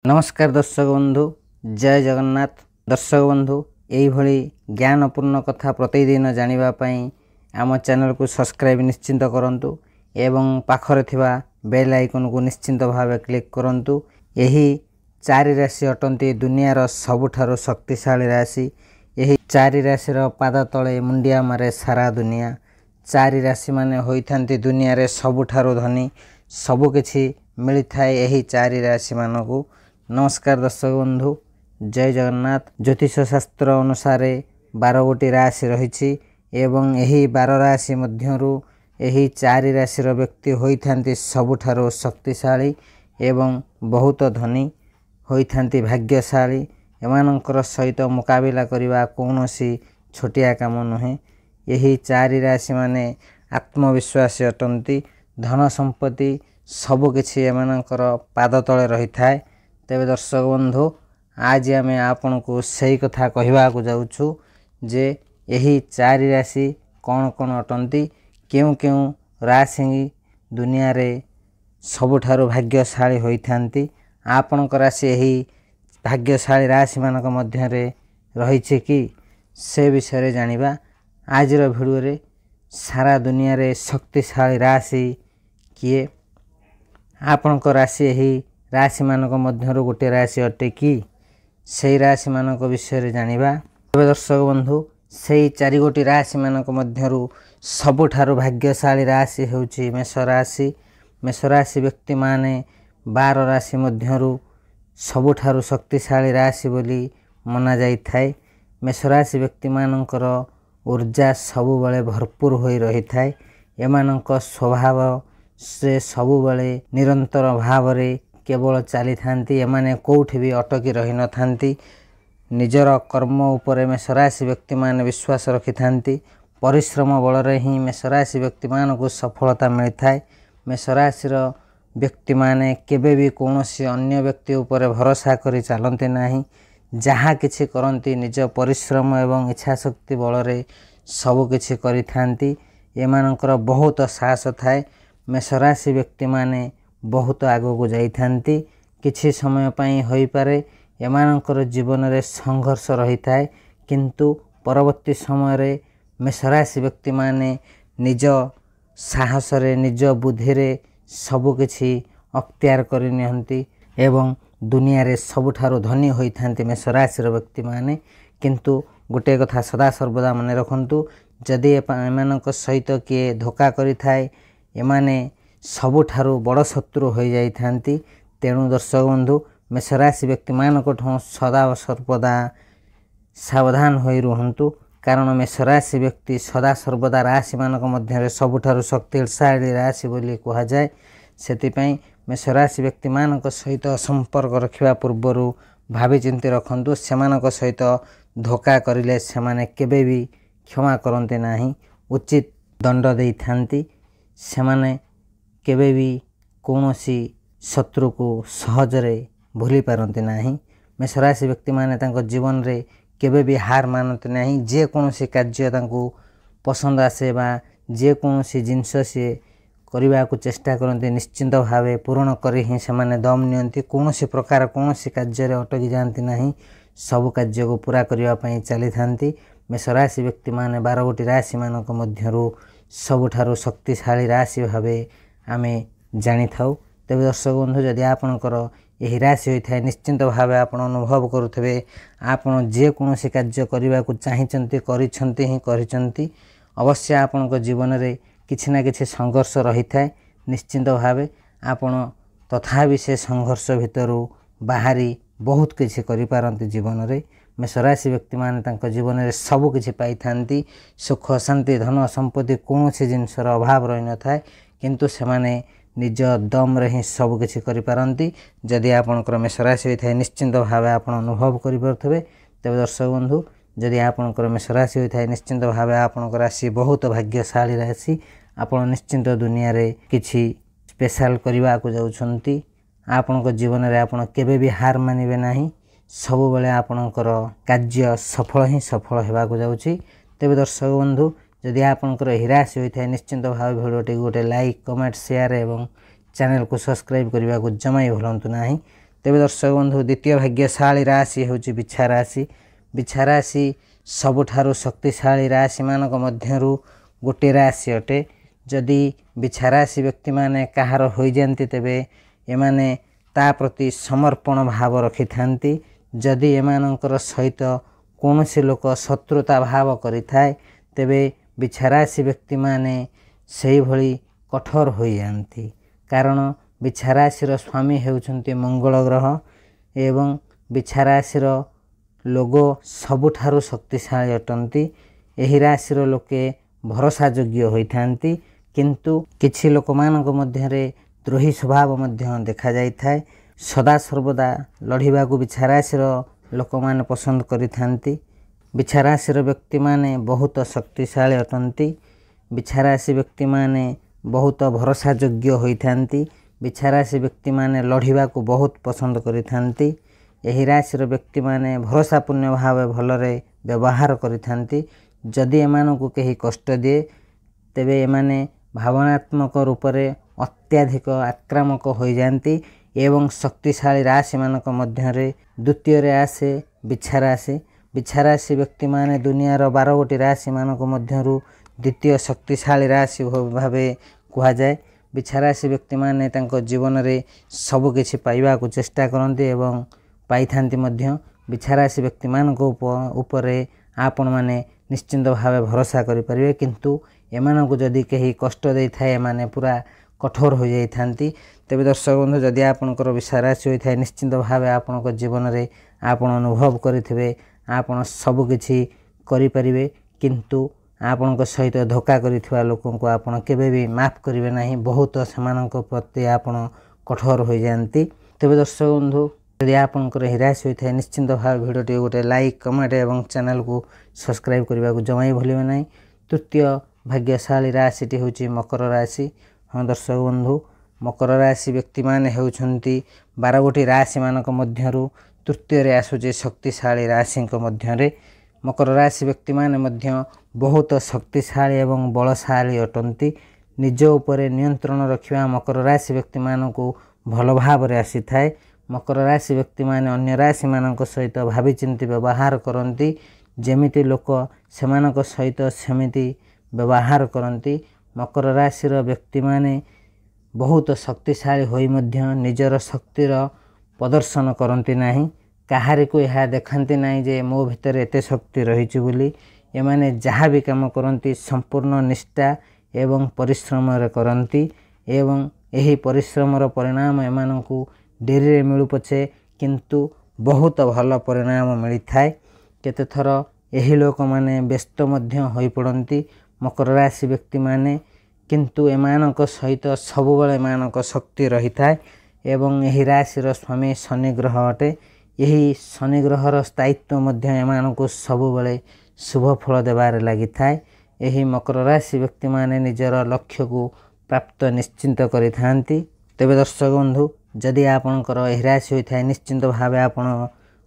नमस्कार दर्शक बंधु जय जगन्नाथ। दर्शक बंधु यही ज्ञानपूर्ण कथा प्रतिदिन जानापी आम चैनल को सब्सक्राइब निश्चिंत करूँ एवं पाखरे थिबा बेल आइकन को निश्चिंत भाव क्लिक करूँ। यही चारि राशि अटंती दुनियार सबुठारु शक्तिशाली राशि। यही चारि राशि पाद तले मुंडिया मारे सारा दुनिया। चारि राशि माने होइथांती दुनिया रे सबुठारु धनी। सबुकिछि मिलिथाए यही चारि राशि मानकु। नमस्कार दर्शक बंधु जय जगन्नाथ। ज्योतिष शास्त्र अनुसार 12 गोटी राशि रही एवं यही 12 राशि मध्यरु यही चारि राशि व्यक्ति होइथांती सबुठारु शक्तिशाली एवं बहुत धनी होइथांती भाग्यशाली। एमानंकर सहित मुकाबिला करिवा कोनोसी छोटिया काम नुहे। यही चारि राशि माने आत्मविश्वासी अटंती। धन संपत्ति सबकिछि एमानंकर पाद तले रही थाए। तेबे दर्शक बंधु आज आम आपन को सही कथा कहवा जाऊँ जे यही चारि राशि कौन कौन अटंती, क्यों क्यों राशि दुनिया रे सबुठारु भाग्यशाली होइथांती। आपनक राशि यही भाग्यशाली राशि मानक मध्य रे रही कि से विषय जानिबा आज भिडियो रे। सारा दुनिया रे शक्तिशाली राशि किए? आपनक राशि यही राशि मानक मध्यरु गोटे राशि अटे कि से राशि मानक विषय जानिबा। तबे दर्शक बंधु से चारि गोटी राशि मानक मध्यरु सबुठारु भाग्यशाली राशि हेउची मेष राशि। मेष राशि व्यक्ति माने 12 राशि मध्यरु सबुठारु शक्तिशाली राशि बोली मना जाई थाए। मेष राशि व्यक्ति मानकर ऊर्जा सबुबले भरपूर होई रही थाए। एमानक स्वभाव से सबुबले निरंतर भाव रे केवल चली थांती। एमाने कोठी भी अटकी रही न थांती। निजर कर्म उपरे मेष राशि व्यक्ति माने विश्वास रखी थांती। परिश्रम बल रे ही मेष राशि व्यक्ति मान को सफलता मिली थाए। मेष राशि व्यक्ति माने केबे भी कौनसी अन्य व्यक्ति उपरे भरोसा करी चलते नाही। जहाँ किछि करंती निज परिश्रम एवं इच्छा शक्ति बल रे सब किछि करि थांती। एमानकर बहुत साहस थाए। मेष राशि व्यक्ति माने बहुत आगो को जाई थांती। किछि समय पई होई पारे एमानकर जीवन रे संघर्ष रही थाए, किंतु परवर्ती समय रे मेष राशि व्यक्ति माने निज साहस रे निज बुद्धि रे सब किछि अख्तियार करि नियंती एवं दुनिया रे सबुठारु धनी होई थांती मेष राशि व्यक्ति माने। किंतु गोटे कथा सदा सर्वदा मन रखंतु, जदि एमानक सहित किए धोखा करि थाए एमाने सबुठारु बड़ शत्रु हो जाई थांती। तेणु दर्शक बंधु मेष राशि व्यक्ति मानक सदा सर्वदा सावधान होई रुहंतु, कारण मेष राशि व्यक्ति सदा सर्वदा राशि मानक मध्य सबुठारु शक्तिशाली राशि बोली कहा जाए। सेतिपई मेष राशि व्यक्ति मानक सहित संपर्क रखिबा पूर्वरु भावी चिंती रखंतु। सेमानक सहित धोखा करिले सेमाने केबे भी क्षमा करंते नाही, उचित दंड देई थांती। सेमाने केबे भी कौनसी शत्रु को सहजरे भूली पारंते नाही। मेष राशि व्यक्ति माने तांको जीवन रे केबे भी हार मानते नाही। जे कौनसी कार्य तांको पसंद आसे बा जे कौनसी जिनस से करबा को चेष्टा करते निश्चिंत भावे पूर्ण करी ही सेमाने दम नियंती। कौनसी प्रकार कौनसी कार्य रे अटकी जांती नाही, सब कार्य को पूरा करबा पई चली थांती। मेष राशि व्यक्ति माने 12 गोटी राशि मानक मध्यरु सबुठारु शक्तिशाली राशि भावे आमे जानी थाउ। तेबे दर्शक बंधु जदि आपनकर यही राशि होई थाए निश्चिंत भावे आपण अनुभव करुथबे आपण जे कोनोसी कार्य करिबा को चाहिचंती करिसंती ही करिसंती। अवश्य आपनक जीवन रे किछि ना किछि संघर्ष रही थाए। निश्चिंत भावे आपण तथापि से संघर्ष भितरु बाहरी बहुत किछि करि पारंती जीवन रे। मेष राशि व्यक्ति माने तांको जीवन रे सब किछि पाई थांती। सुख शांति धन संपत्ति कोनोसी जिनसर अभाव रही न थाए, किंतु सेमाने निज दम रे ही सब किछि करि पारंती। जदि आपनकर मेष राशि होई थाए निश्चिंत भावे आपण अनुभव करि परथबे। तेबे दर्शक बंधु जदि आपनकर मेष राशि होई थाए निश्चिंत भावे आपनकर राशि बहुत भाग्यशाली राशि। आपण निश्चिंत दुनिया रे किछि स्पेशल करबा को जाउछंती। आपनकर जीवन रे आपण केबे भी हार मानिबे नाही। सब बेले आपनकर कार्य सफल ही सफल हेबा को जाउछि। तेबे दर्शक बंधु जदि आपनकर एही राशि होई थाए निश्चिंत भावे भिडियोटी गोटे लाइक कमेंट शेयर एवं चैनल को सब्सक्राइब करने को जमा ही भूलु ना। तेबे दर्शक बंधु द्वितीय भाग्यशाली राशि होची बिछा राशि। बिछा राशि सबुठारु शक्तिशाली राशि मानक मध्यरु गोटे राशि अटे। जदि बिछा राशि व्यक्ति माने कहार होई जांती तेबे एमाने ता प्रति समर्पण भाव रखि थांती। जदि एमानंकर सहित कौनसी लोक शत्रुता भाव करि थाए तेबे बिछा राशि व्यक्ति माने सेही भली कठोर होई जांती। कारण बिछा राशि स्वामी हेउछंती मंगल ग्रह एवं बिछा राशि लोगो सबुठारु शक्तिशाली अटंती। एही राशि लोके भरोसा योग्य होई थांती, किंतु किछि लोक मानक मध्यरे द्रोही स्वभाव मध्य देखा जाई थाए। सदा सर्वदा लढ़िबा को बिछा राशि लोक माने पसंद करि थांती। बिछा राशि व्यक्ति माने बहुत शक्तिशाली अटंती। बिछा राशि व्यक्ति माने बहुत भरोसा योग्य होई थांती। बिछा राशि व्यक्ति माने लढ़िबा को बहुत पसंद करि थांती। एही राशि व्यक्ति माने भरोसापूर्ण भाव भलरे व्यवहार करि थांती। जदि एमानकु केही कष्ट दिए तेबे एमाने भावनात्मक रूपरे अत्याधिक आक्रामक होई जांती एवं शक्तिशाली राशि मानक मध्यरे द्वितीय रे आसे बिछा राशि। बिछा राशि व्यक्ति माने दुनियार 12 गोटी राशि मानक मध्यरु द्वितीय शक्तिशाली राशि भावे कुहा जाए। बिछा राशि व्यक्ति माने तांको जीवन रे सब किछि पाइबा को चेष्टा करंती एवं पाई थांती मध्य। बिछा राशि व्यक्ति मानक ऊपरे आपण माने निश्चिंत भावे भरोसा करि परिबे, किंतु एमानकु जदि केही कष्ट देई थाए माने पूरा कठोर हो जाई थांती। तेबे दर्शक बंधु जदि आपनकर बिछा राशि होई थाए निश्चिंत भावे आपनक जीवन रे आपण अनुभव करिथिबे आपण सब किछि करि परिबे, किंतु आपनक सहित धोखा करिथिबा लोकंको आपण केबे भी माफ करिवे नाही। बहुत सेमानक प्रति आपण कठोर हो जांती। तेबे दर्शक बंधु यदि आपनकर एही राशि होई थाए निश्चिंत भावे भिडियोटी गोटे लाइक कमेंट एवं चैनल को सब्सक्राइब करबा को जमाई भूलिबे नाही। तृतीय भाग्यशाली राशिटी होची मकर राशि। हाँ दर्शक बंधु मकर राशि व्यक्ति माने हेउछंती 12 गोटी राशि मानक मध्यरु तृतीय रे आसुची शक्तिशाली राशि मध्यरे। मकर राशि व्यक्ति माने मध्य बहुत शक्तिशाली एवं बलशाली अटंती। निज उपरे नियंत्रण रखिबा मकर राशि व्यक्ति मानकु भल भाव रे आसी थाए। मकर राशि व्यक्ति माने अन्य राशि मानक सहित भावी चिंती व्यवहार करंती। जेमिति लोक सेमानक सहित सेमिति व्यवहार करंती। मकर राशि व्यक्ति माने बहुत शक्तिशाली होई मध्य निजर शक्तिर प्रदर्शन करंती नाही। काहारी को यह देखंती नाही जे मो भितर एते शक्ति रहिछि बोली। एमाने जहाँ भी काम करंती संपूर्ण निष्ठा एवं परिश्रम रे करंती एवं एही परिश्रम परिणाम एमानकु डेरी रे मिलु पछे किंतु बहुत भल परिणाम मिली थाए। केते थर एही लोक माने व्यस्त मध्य होई पड़ंती मकर राशि व्यक्ति माने, किंतु एमानक सहित सबुबले एमानक शक्ति रही थाए एवं एही राशि स्वामी शनि ग्रह अटे। यही शनि ग्रहर स्थायित्व मध्य एमानकु सबुबले शुभ फल देबार लागि थाए। एही मकर राशि व्यक्ति माने निजर लक्ष्य को प्राप्त निश्चिंत करि थांती। तेबे दर्शक बंधु जदि आपनकर एही राशि होई थाए निश्चिंत भावे आपण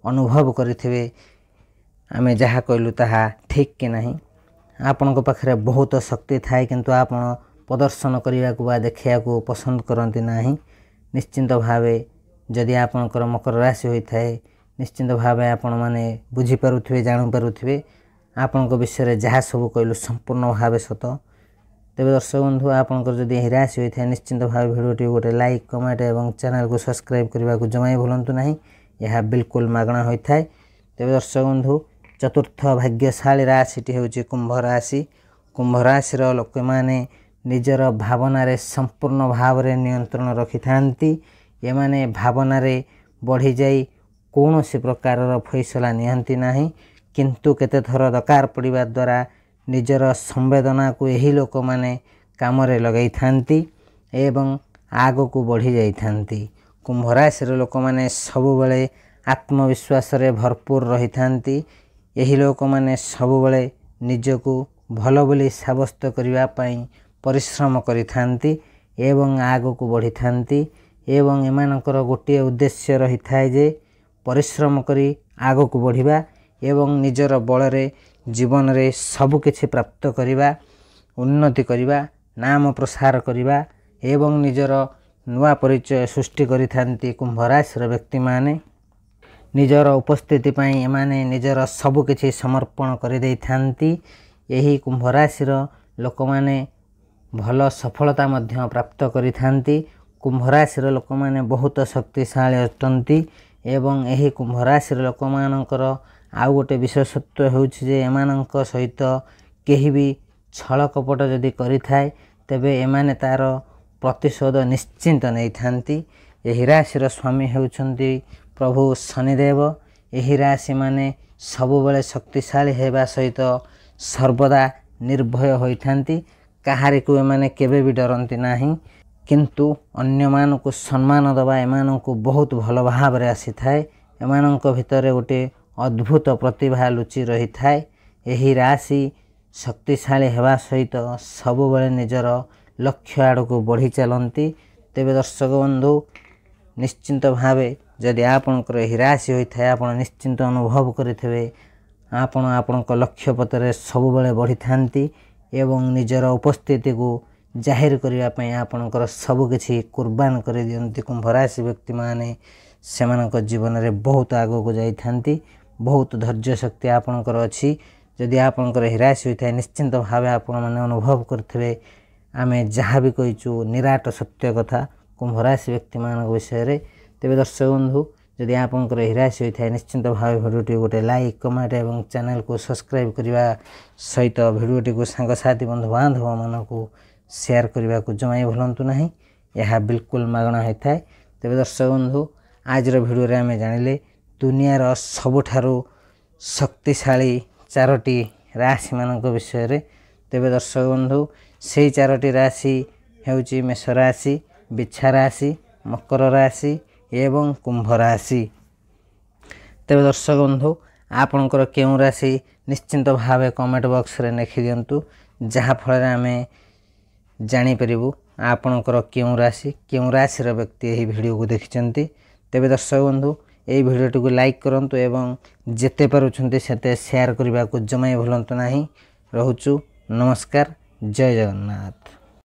अनुभव करिथिबे आमे जहाँ कहलु ताहा ठीक कि नाही। आपनक पाखरे बहुत शक्ति थाए किंतु आपण प्रदर्शन करिया को बा देखिया को पसंद करंती नाही। निश्चिंत भावे जदि आपनकर मकर राशि होई थाए निश्चिंत भावे आपण माने बुझी पारुथिबे जानि पारुथिबे आपनक विषय रे जहाँ सब कहलु संपूर्ण भावे सत। तेबे दर्शक बंधु आपनकर जदि एही राशि होई थाए निश्चिंत भावे भिडियोटी गोटे लाइक कमेंट एवं चैनल को सब्सक्राइब करबा को जमाई भूलंतु नाही। यह बिल्कुल मागणा होई थाए। तेबे दर्शक बंधु चतुर्थ भाग्यशाली राशिटी होची कुंभ राशि। कुंभ राशि लोक माने निजर भावना रे संपूर्ण भाव रे नियंत्रण रखि थांती। एमाने भावना रे बढ़ी जाई कौनसी प्रकार फैसला नियंती नाही, किंतु केते थर दरकार पड़िबा द्वारा निजर संवेदना को एही लोक माने काम रे लगाई थांती एवं आग को बढ़ी जाई थांती। कुंभ राशि लोक माने सबुबले आत्मविश्वास रे भरपूर रही थांती। एही लोक माने सबुबले निजको भल बोली साब्यस्त करिबा पई परिश्रम करि थांती एवं आग को बढ़ी थांती एवं एमानकर गोटे उद्देश्य रही थाए जे परिश्रम करी आग को बढ़िबा एवं निजर बल रे जीवन रे सब किछि प्राप्त करिबा, उन्नति करिबा, नाम प्रसार करिबा एवं निजर ନୂଆ ପରିଚୟ ସୃଷ୍ଟି କରିଥାନ୍ତି କୁମ୍ଭ ରାଶିର ବ୍ୟକ୍ତିମାନେ। ନିଜର ଉପସ୍ଥିତି ପାଇଁ ଏମାନେ ନିଜର ସବୁ କିଛି ସମର୍ପଣ କରିଦେଇଥାନ୍ତି। ଏହି କୁମ୍ଭ ରାଶିର ଲୋକମାନେ ଭଲ ସଫଳତା ମଧ୍ୟ ପ୍ରାପ୍ତ କରିଥାନ୍ତି। କୁମ୍ଭ ରାଶିର ଲୋକମାନେ ବହୁତ ଶକ୍ତିଶାଳୀ ଅଟନ୍ତି ଏବଂ ଏହି କୁମ୍ଭ ରାଶିର ଲୋକମାନଙ୍କର ଆଉ ଗୋଟେ ବିଶେଷତ୍ୱ ହେଉଛି ଯେ ଏମାନଙ୍କ ସହିତ କେହି ବି ଛଳ କପଟ ଯଦି କରିଥାଏ ତେବେ ଏମାନେ ତା'ର ପ୍ରତିଶୋଧ ନିଶ୍ଚିନ୍ତ ନେଇଥାନ୍ତି। ଏହି ରାଶିର ସ୍ୱାମୀ ହେଉଛନ୍ତି ପ୍ରଭୁ ଶନିଦେବ। ଏହି ରାଶିମାନେ ସବୁବେଳେ ଶକ୍ତିଶାଳୀ ହେବା ସହିତ ସର୍ବଦା ନିର୍ଭୟ ହୋଇଥାନ୍ତି। କାହାରିକୁ ଏମାନେ କେବେ ବି ଡରନ୍ତି ନାହିଁ, କିନ୍ତୁ ଅନ୍ୟମାନଙ୍କୁ ସମ୍ମାନ ଦେବା ଏମାନଙ୍କୁ ବହୁତ ଭଲ ଭାବରେ ଆସିଥାଏ। ଏମାନଙ୍କ ଭିତରେ ଗୋଟିଏ ଅଦ୍ଭୁତ ପ୍ରତିଭା ଲୁଚି ରହିଥାଏ। ଏହି ରାଶି ଶକ୍ତିଶାଳୀ ହେବା ସହିତ ସବୁବେଳେ ନିଜର ଲକ୍ଷ୍ୟ ଆଡ଼କୁ ବଢ଼ି ଚାଲନ୍ତି। ତେବେ ଦର୍ଶକ ବନ୍ଧୁ, ନିଶ୍ଚିନ୍ତ ଭାବେ ଯଦି ଆପଣଙ୍କର ଏହି ରାଶି ହୋଇଥାଏ ଆପଣ ନିଶ୍ଚିନ୍ତ ଅନୁଭବ କରିଥିବେ ଆପଣ ଆପଣଙ୍କ ଲକ୍ଷ୍ୟ ପଥରେ ସବୁବେଳେ ବଢ଼ିଥାନ୍ତି ଏବଂ ନିଜର ଉପସ୍ଥିତିକୁ ଜାହିର କରିବା ପାଇଁ ଆପଣଙ୍କର ସବୁକିଛି କୁର୍ବାନ କରିଦିଅନ୍ତି। କୁମ୍ଭ ରାଶି ବ୍ୟକ୍ତିମାନେ ସେମାନଙ୍କ ଜୀବନରେ ବହୁତ ଆଗକୁ ଯାଇଥାନ୍ତି। ବହୁତ ଧୈର୍ଯ୍ୟ ଶକ୍ତି ଆପଣଙ୍କର ଅଛି। ଯଦି ଆପଣଙ୍କର ଏହି ରାଶି ହୋଇଥାଏ ନିଶ୍ଚିନ୍ତ ଭାବେ ଆପଣମାନେ ଅନୁଭବ କରିଥିବେ ଆମେ ଯାହା ବି କହିଛୁ ନିରାଟ ସତ୍ୟ କଥା କୁମ୍ଭ ରାଶି ବ୍ୟକ୍ତିମାନଙ୍କ ବିଷୟରେ। ତେବେ ଦର୍ଶକ ବନ୍ଧୁ, ଯଦି ଆପଣଙ୍କର ଏହି ରାଶି ହୋଇଥାଏ ନିଶ୍ଚିନ୍ତ ଭାବେ ଭିଡ଼ିଓଟି ଗୋଟେ ଲାଇକ୍, କମେଣ୍ଟ ଏବଂ ଚ୍ୟାନେଲକୁ ସବସ୍କ୍ରାଇବ୍ କରିବା ସହିତ ଭିଡ଼ିଓଟିକୁ ସାଙ୍ଗସାଥି ବନ୍ଧୁବାନ୍ଧବମାନଙ୍କୁ ସେୟାର କରିବାକୁ ଜମା ଭୁଲନ୍ତୁ ନାହିଁ। ଏହା ବିଲକୁଲ ମାଗଣା ହୋଇଥାଏ। ତେବେ ଦର୍ଶକ ବନ୍ଧୁ, ଆଜିର ଭିଡ଼ିଓରେ ଆମେ ଜାଣିଲେ ଦୁନିଆର ସବୁଠାରୁ ଶକ୍ତିଶାଳୀ 4ଟି ରାଶିମାନଙ୍କ ବିଷୟରେ। ତେବେ ଦର୍ଶକ ବନ୍ଧୁ, ସେଇ 4ଟି ରାଶି ହେଉଛି ମେଷ ରାଶି, ବିଛା ରାଶି, ମକର ରାଶି ଏବଂ କୁମ୍ଭ ରାଶି। ତେବେ ଦର୍ଶକ ବନ୍ଧୁ, ଆପଣଙ୍କର କେଉଁ ରାଶି ନିଶ୍ଚିନ୍ତ ଭାବେ କମେଣ୍ଟ ବକ୍ସରେ ଲେଖି ଦିଅନ୍ତୁ, ଯାହାଫଳରେ ଆମେ ଜାଣିପାରିବୁ ଆପଣଙ୍କର କେଉଁ ରାଶିର ବ୍ୟକ୍ତି ଏହି ଭିଡ଼ିଓକୁ ଦେଖିଛନ୍ତି। ତେବେ ଦର୍ଶକ ବନ୍ଧୁ, ଏହି ଭିଡ଼ିଓଟିକୁ ଲାଇକ୍ କରନ୍ତୁ ଏବଂ ଯେତେ ପାରୁଛନ୍ତି ସେତେ ସେୟାର କରିବାକୁ ଜମା ଭୁଲନ୍ତୁ ନାହିଁ। ରହୁଛୁ, ନମସ୍କାର, ଜୟ ଜଗନ୍ନାଥ।